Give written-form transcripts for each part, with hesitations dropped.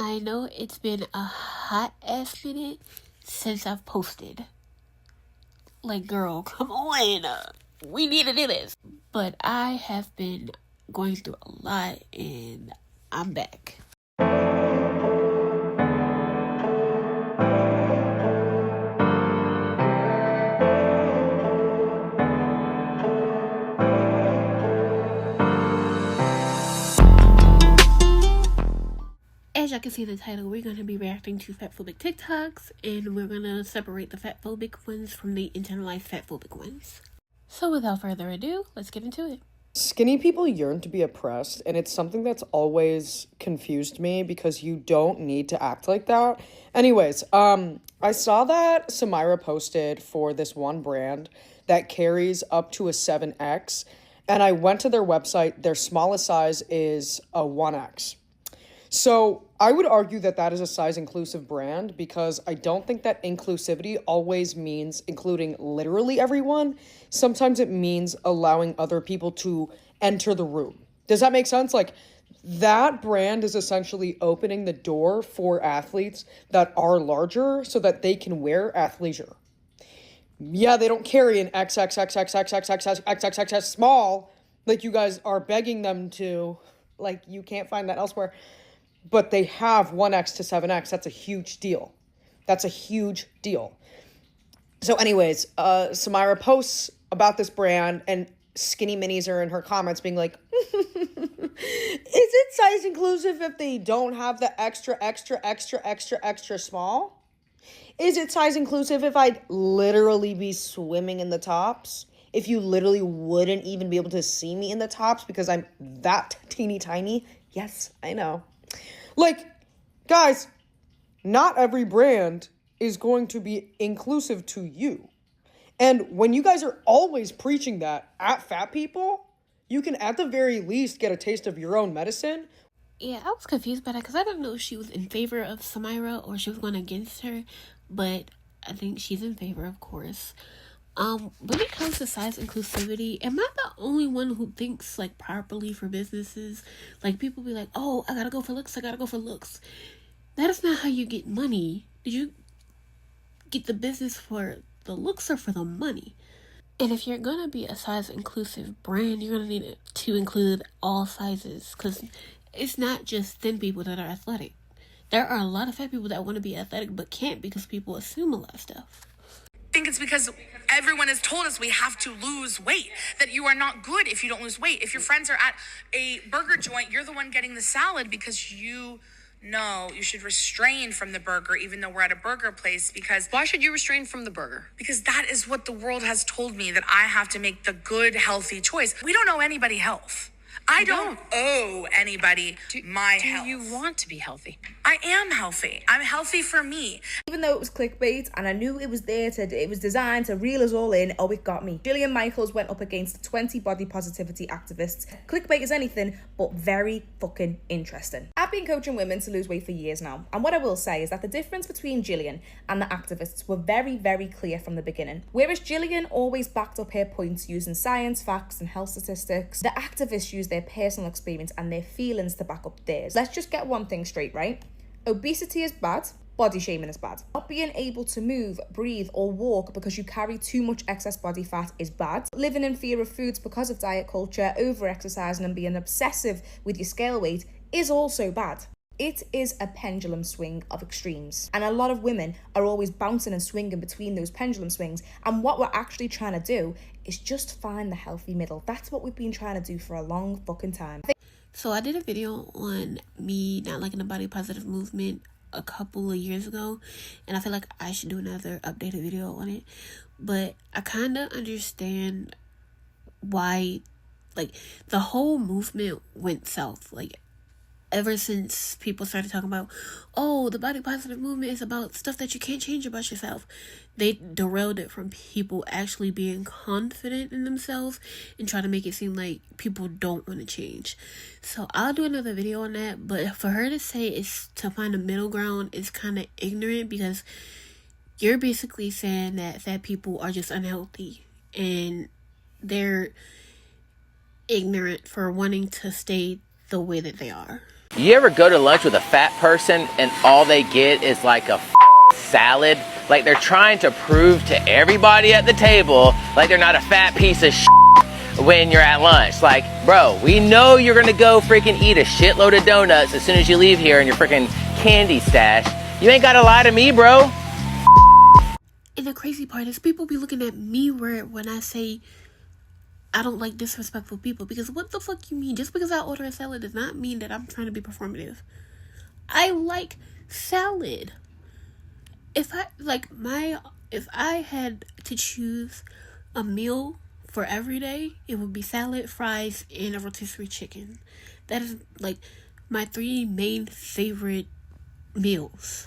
I know it's been a hot ass minute since I've posted. Like, girl, come on. We need to do this. But I have been going through a lot and I'm back. As y'all can see in the title, we're going to be reacting to fatphobic TikToks, and we're going to separate the fatphobic ones from the internalized fatphobic ones. So without further ado, let's get into it. Skinny people yearn to be oppressed, and it's something that's always confused me because you don't need to act like that. Anyways, I saw that Samira posted for this one brand that carries up to a 7X, and I went to their website. Their smallest size is a 1X. So I would argue that that is a size-inclusive brand because I don't think that inclusivity always means including literally everyone. Sometimes it means allowing other people to enter the room. Does that make sense? Like, that brand is essentially opening the door for athletes that are larger so that they can wear athleisure. Yeah, they don't carry an XXXXXXXXXXXX small like you guys are begging them to. Like, you can't find that elsewhere. But they have 1X to 7X. That's a huge deal. That's a huge deal. So anyways, Samira posts about this brand, and Skinny Minis are in her comments being like, is it size inclusive if they don't have the extra small? Is it size inclusive if I'd literally be swimming in the tops? If you literally wouldn't even be able to see me in the tops because I'm that teeny tiny? Yes, I know. Like, guys, not every brand is going to be inclusive to you. And when you guys are always preaching that at fat people, you can at the very least get a taste of your own medicine. Yeah, I was confused by that because I didn't know if she was in favor of Samira or she was going against her. But I think she's in favor, of course. When it comes to size inclusivity, am I the only one who thinks, like, properly for businesses? Like, people be like, oh, I gotta go for looks. That is not how you get money. Did you get the business for the looks or for the money? And if you're gonna be a size inclusive brand, you're gonna need to include all sizes, because it's not just thin people that are athletic. There are a lot of fat people that want to be athletic but can't because people assume a lot of stuff. I think it's because everyone has told us we have to lose weight, that you are not good if you don't lose weight. If your friends are at a burger joint, you're the one getting the salad because you know you should refrain from the burger, even though we're at a burger place. Because why should you refrain from the burger? Because that is what the world has told me, that I have to make the good, healthy choice. We don't owe anybody health. I don't owe anybody my health. Do you want to be healthy? I am healthy. I'm healthy for me. Even though it was clickbait and I knew it was it was designed to reel us all in, oh, it got me. Jillian Michaels went up against 20 body positivity activists. Clickbait is anything but very fucking interesting. I've been coaching women to lose weight for years now, and what I will say is that the difference between Jillian and the activists were very, very clear from the beginning. Whereas Jillian always backed up her points using science, facts, and health statistics, the activists used their personal experience and their feelings to back up theirs. Let's just get one thing straight, right? Obesity is bad. Body shaming is bad. Not being able to move, breathe, or walk because you carry too much excess body fat is bad. Living in fear of foods because of diet culture, over-exercising, and being obsessive with your scale weight is also bad. It is a pendulum swing of extremes, and a lot of women are always bouncing and swinging between those pendulum swings, and what we're actually trying to do is just find the healthy middle. That's what we've been trying to do for a long fucking time. So I did a video on me not liking the body positive movement a couple of years ago, and I feel like I should do another updated video on it. But I kind of understand why, like, the whole movement went south. Like, ever since people started talking about, oh, the body positive movement is about stuff that you can't change about yourself, they derailed it from people actually being confident in themselves and trying to make it seem like people don't want to change. So I'll do another video on that, but for her to say it's to find a middle ground is kind of ignorant, because you're basically saying that fat people are just unhealthy and they're ignorant for wanting to stay the way that they are. You ever go to lunch with a fat person and all they get is like a salad? Like they're trying to prove to everybody at the table like they're not a fat piece of when you're at lunch. Like, bro, we know you're gonna go freaking eat a shitload of donuts as soon as you leave here in your freaking candy stash. You ain't gotta lie to me, bro. And the crazy part is people be looking at me weird when I say I don't like disrespectful people, because what the fuck you mean? Just because I order a salad does not mean that I'm trying to be performative. I like salad. If I had to choose a meal for every day, it would be salad, fries, and a rotisserie chicken. That is like my 3 main favorite meals.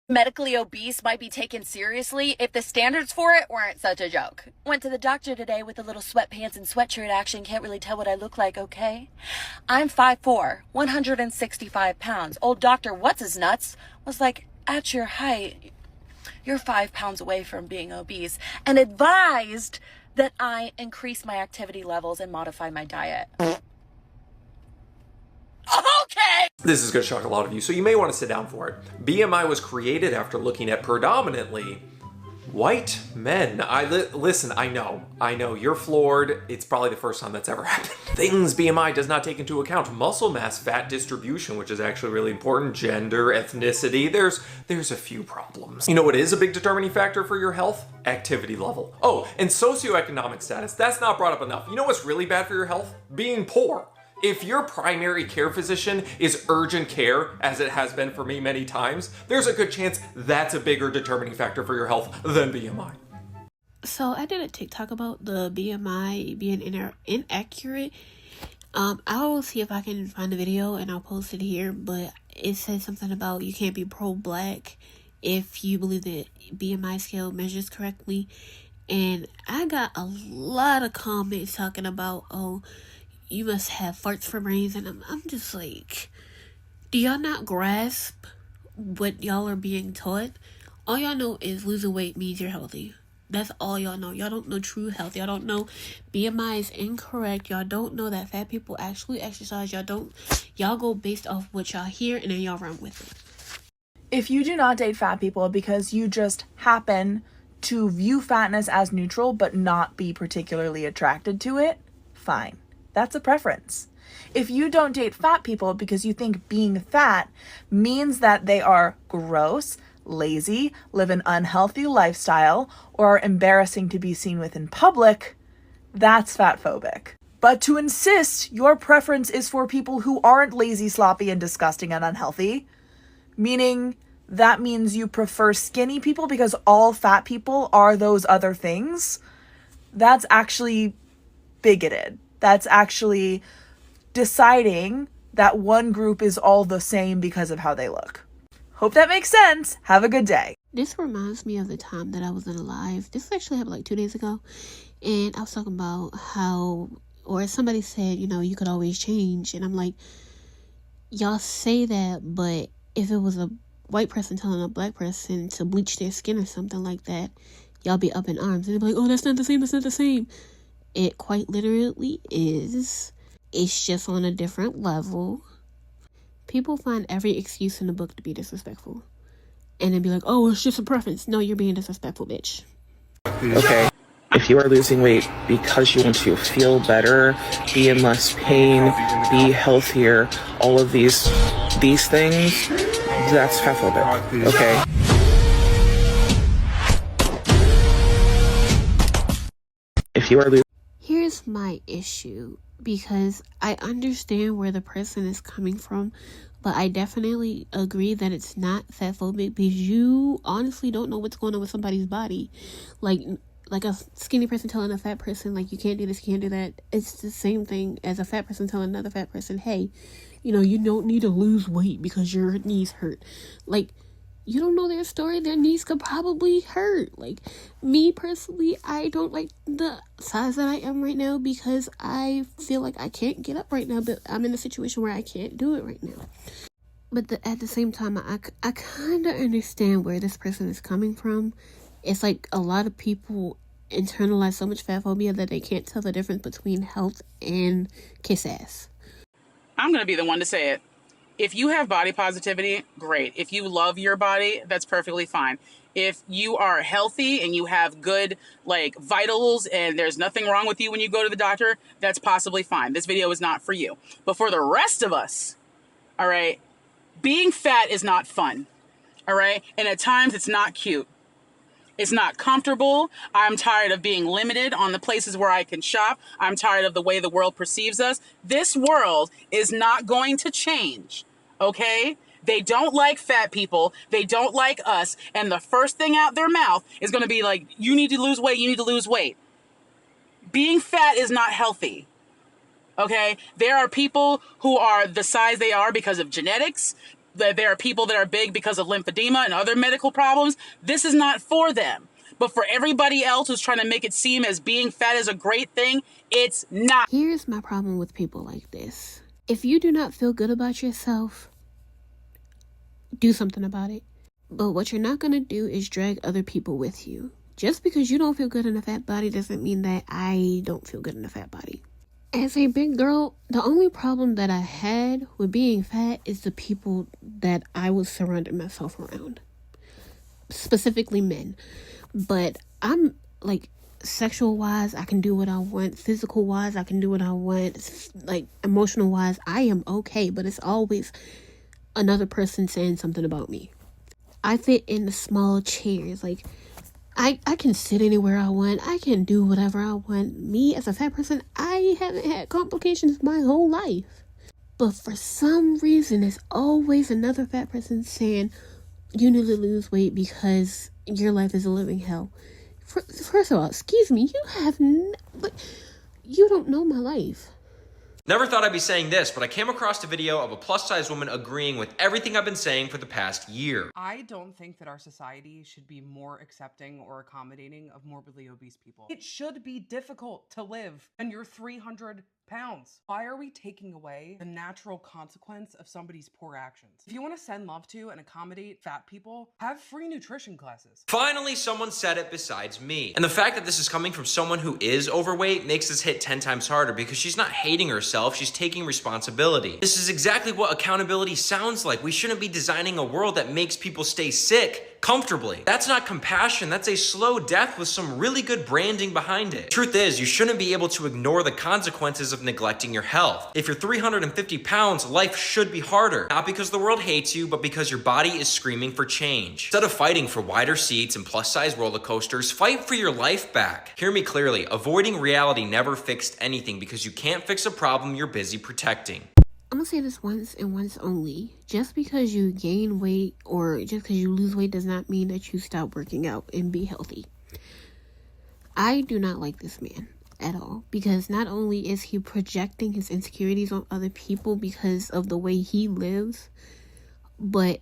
Medically obese might be taken seriously if the standards for it weren't such a joke. Went to the doctor today with a little sweatpants and sweatshirt action. Can't really tell what I look like, okay? I'm 5'4", 165 pounds. Old Dr. What's-His-Nuts was like, at your height, you're 5 pounds away from being obese, and advised that I increase my activity levels and modify my diet. Okay! This is going to shock a lot of you, so you may want to sit down for it. BMI was created after looking at predominantly white men. Listen, I know, you're floored. It's probably the first time that's ever happened. Things BMI does not take into account: muscle mass, fat distribution, which is actually really important, gender, ethnicity. There's a few problems. You know what is a big determining factor for your health? Activity level. Oh, and socioeconomic status. That's not brought up enough. You know what's really bad for your health? Being poor. If your primary care physician is urgent care, as it has been for me many times, there's a good chance that's a bigger determining factor for your health than BMI. So I did a TikTok about the BMI being inaccurate. I'll see if I can find the video and I'll post it here, but it says something about you can't be pro-black if you believe that BMI scale measures correctly. And I got a lot of comments talking about, oh, you must have farts for brains, and I'm just like, do y'all not grasp what y'all are being taught? All y'all know is losing weight means you're healthy. That's all y'all know. Y'all don't know true health. Y'all don't know BMI is incorrect. Y'all don't know that fat people actually exercise. Y'all go based off what y'all hear and then y'all run with it. If you do not date fat people because you just happen to view fatness as neutral but not be particularly attracted to it, fine. That's a preference. If you don't date fat people because you think being fat means that they are gross, lazy, live an unhealthy lifestyle, or are embarrassing to be seen with in public, that's fatphobic. But to insist your preference is for people who aren't lazy, sloppy, and disgusting and unhealthy, meaning that means you prefer skinny people because all fat people are those other things, that's actually bigoted. That's actually deciding that one group is all the same because of how they look. Hope that makes sense. Have a good day. This reminds me of the time that I was in a live. This actually happened like 2 days ago. And I was talking about how, or somebody said, you could always change. And I'm like, y'all say that, but if it was a white person telling a black person to bleach their skin or something like that, y'all be up in arms. And they'd be like, oh, that's not the same, that's not the same. It quite literally is. It's just on a different level. People find every excuse in the book to be disrespectful. And then be like, oh, it's just a preference. No, you're being disrespectful, bitch. Okay, if you are losing weight because you want to feel better, be in less pain, be healthier, all of these things, that's fatphobic, okay? If you are losing... Here's my issue, because I understand where the person is coming from, but I definitely agree that it's not fatphobic because you honestly don't know what's going on with somebody's body. Like a skinny person telling a fat person, like, you can't do this, you can't do that. It's the same thing as a fat person telling another fat person, hey, you don't need to lose weight because your knees hurt. Like, you don't know their story. Their knees could probably hurt. Like, me personally, I don't like the size that I am right now because I feel like I can't get up right now, but I'm in a situation where I can't do it right now. But at the same time, I kind of understand where this person is coming from. It's like a lot of people internalize so much fat phobia that they can't tell the difference between health and kiss ass. I'm going to be the one to say it. If you have body positivity, great. If you love your body, that's perfectly fine. If you are healthy and you have good like vitals and there's nothing wrong with you when you go to the doctor, that's possibly fine. This video is not for you. But for the rest of us, all right, being fat is not fun. All right? And at times it's not cute. It's not comfortable. I'm tired of being limited on the places where I can shop. I'm tired of the way the world perceives us. This world is not going to change, okay? They don't like fat people. They don't like us. And the first thing out their mouth is going to be like, you need to lose weight. You need to lose weight. Being fat is not healthy. Okay? There are people who are the size they are because of genetics. There are people that are big because of lymphedema and other medical problems. This is not for them. But for everybody else who's trying to make it seem as being fat is a great thing, it's not. Here's my problem with people like this. If you do not feel good about yourself, do something about it. But what you're not going to do is drag other people with you. Just because you don't feel good in a fat body doesn't mean that I don't feel good in a fat body. As a big girl, the only problem that I had with being fat is the people that I was surrounding myself around. Specifically men. But I'm like, sexual wise, I can do what I want. Physical wise, I can do what I want. Like, emotional wise, I am okay. But it's always another person saying something about me. I fit in the small chairs. Like, I can sit anywhere I want. I can do whatever I want. Me, as a fat person, I haven't had complications my whole life. But for some reason, there's always another fat person saying, you need to lose weight because your life is a living hell. First of all, excuse me, you don't know my life. Never thought I'd be saying this, but I came across a video of a plus-size woman agreeing with everything I've been saying for the past year. I don't think that our society should be more accepting or accommodating of morbidly obese people. It should be difficult to live when you're 300 pounds. Why are we taking away the natural consequence of somebody's poor actions? If you want to send love to and accommodate fat people, have free nutrition classes. Finally, someone said it besides me. And the fact that this is coming from someone who is overweight makes this hit 10 times harder because she's not hating herself, she's taking responsibility. This is exactly what accountability sounds like. We shouldn't be designing a world that makes people stay sick comfortably. That's not compassion, that's a slow death with some really good branding behind it. Truth is, you shouldn't be able to ignore the consequences of neglecting your health. If you're 350 pounds, life should be harder. Not because the world hates you, but because your body is screaming for change. Instead of fighting for wider seats and plus-size roller coasters, fight for your life back. Hear me clearly, avoiding reality never fixed anything because you can't fix a problem you're busy protecting. I'm gonna say this once and once only. Just because you gain weight or just because you lose weight does not mean that you stop working out and be healthy. I do not like this man at all because not only is he projecting his insecurities on other people because of the way he lives, but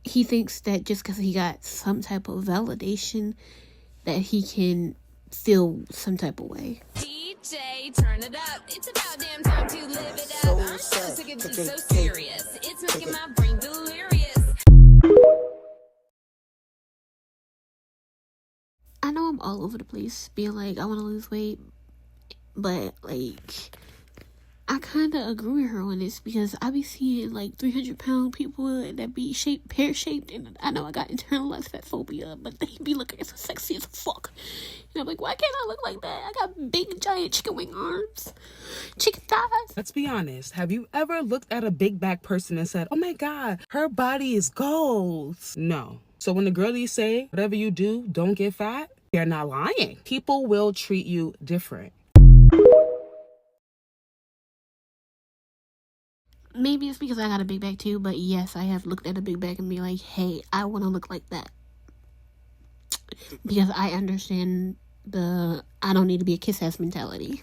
he thinks that just because he got some type of validation that he can feel some type of way. DJ, turn it up. It's about damn time to live it up. I'm so sick of being so serious. It's making my brain delirious. I know I'm all over the place being like, I want to lose weight, but like, I kind of agree with her on this because I be seeing like 300-pound people that be pear-shaped, and I know I got internalized fatphobia, but they be looking so sexy as fuck. And I'm like, why can't I look like that? I got big, giant chicken wing arms, chicken thighs. Let's be honest. Have you ever looked at a big back person and said, oh my God, her body is goals? No. So when the girlies say, whatever you do, don't get fat, they're not lying. People will treat you different. Maybe it's because I got a big back too, but yes, I have looked at a big back and be like, hey, I want to look like that. Because I understand I don't need to be a kiss-ass mentality.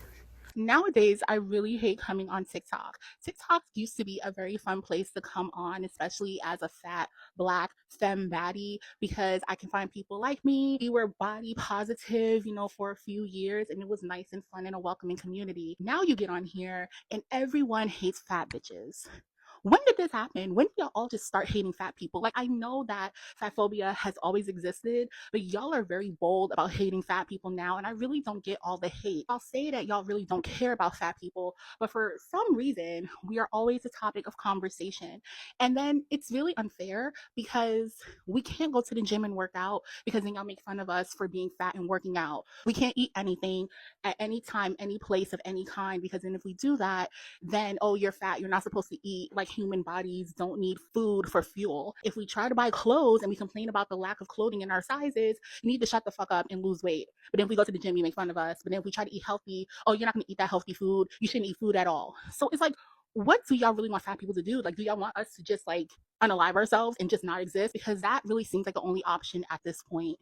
Nowadays, I really hate coming on TikTok. TikTok used to be a very fun place to come on, especially as a fat, black, femme baddie, because I can find people like me. We were body positive, for a few years, and it was nice and fun and a welcoming community. Now you get on here, and everyone hates fat bitches. when did this happen? When did y'all all just start hating fat people? Like, I know that fat phobia has always existed, but y'all are very bold about hating fat people now, and I really don't get all the hate. I'll say that y'all really don't care about fat people, but for some reason, we are always a topic of conversation. And then it's really unfair because we can't go to the gym and work out because then y'all make fun of us for being fat and working out. We can't eat anything at any time, any place of any kind, because then if we do that, then, oh, you're fat, you're not supposed to eat. Like, human bodies don't need food for fuel. If we try to buy clothes and we complain about the lack of clothing in our sizes, you need to shut the fuck up and lose weight. But then if we go to the gym, you make fun of us. But then if we try to eat healthy, oh, you're not going to eat that healthy food. You shouldn't eat food at all. So it's like, what do y'all really want fat people to do? Like, do y'all want us to just like unalive ourselves and just not exist? Because that really seems like the only option at this point.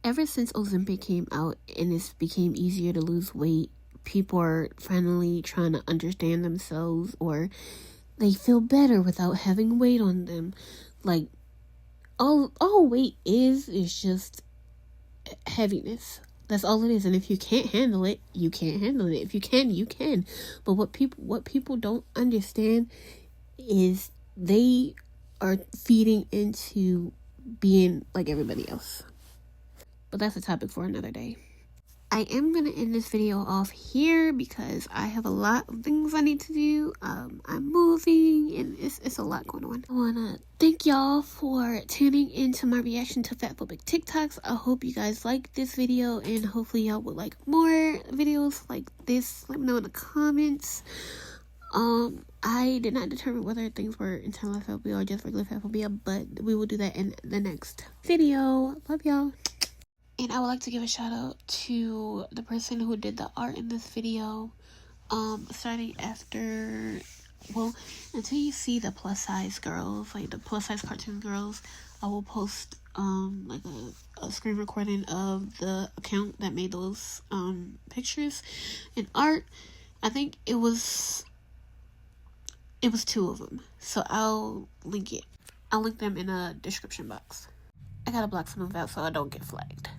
Ever since Ozempic came out and it became easier to lose weight, people are finally trying to understand themselves, or they feel better without having weight on them. Like, all weight is just heaviness. That's all it is. And if you can't handle it, you can't handle it. If you can, you can. But what people don't understand is they are feeding into being like everybody else. But that's a topic for another day. I am going to end this video off here because I have a lot of things I need to do. I'm moving and it's a lot going on. I want to thank y'all for tuning into my reaction to Fatphobic TikToks. I hope you guys like this video and hopefully y'all would like more videos like this. Let me know in the comments. I did not determine whether things were internal phobia or just regular fatphobia, but we will do that in the next video. Love y'all. And I would like to give a shout out to the person who did the art in this video. Starting after, well, until you see the plus size girls, like the plus size cartoon girls, I will post like a screen recording of the account that made those pictures and art. I think it was 2 of them, so I'll link it. I'll link them in a description box. I gotta block some of them out so I don't get flagged.